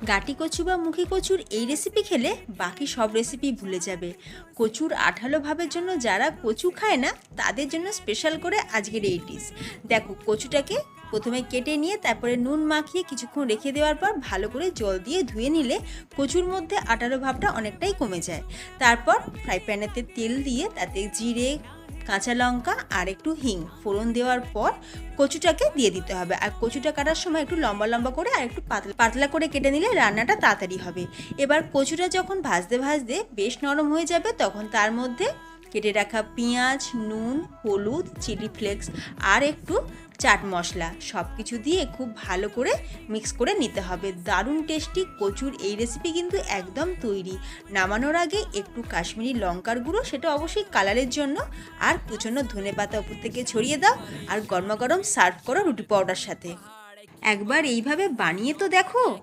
গাটি কচু বা মুখী কচুর এই রেসিপি খেলে বাকি সব রেসিপি ভুলে যাবে। কচুর আঠালো ভাবের জন্য যারা কচু খায় না তাদের জন্য স্পেশাল করে আজকের এই ডিশ। দেখো, কচুটাকে প্রথমে কেটে নিয়ে তারপরে নুন মাখিয়ে কিছুক্ষণ রেখে দেওয়ার পর ভালো করে জল দিয়ে ধুয়ে নিলে কচুর মধ্যে আঠালো ভাবটা অনেকটাই কমে যায়। তারপর ফ্রাই প্যানেতে তেল দিয়ে তাতে জিরে, কাঁচা লঙ্কা আর একটু হিং ফোড়ন দেওয়ার পর কচুটাকে দিয়ে দিতে হবে। আর কচুটা কাটার সময় একটু লম্বা লম্বা করে আর একটু পাতলা পাতলা করে কেটে নিলে রান্নাটা তাড়াতাড়ি হবে। এবার কচুটা যখন ভাজতে ভাজতে বেশ নরম হয়ে যাবে তখন তার মধ্যে কেটে রাখা পেঁয়াজ, নুন, হলুদ, চিলি ফ্লেক্স আর একটু চাট মশলা সব কিছু দিয়ে খুব ভালো করে মিক্স করে নিতে হবে। দারুণ টেস্টি কচুর এই রেসিপি কিন্তু একদম তৈরি। নামানোর আগে একটু কাশ্মীরি লঙ্কার গুঁড়ো, সেটা অবশ্যই কালারের জন্য, আর কুচনো ধনেপাতা উপর থেকে ছড়িয়ে দাও আর গরমা গরম সার্ভ করো রুটি পাউডার সাথে। একবার এইভাবে বানিয়ে তো দেখো।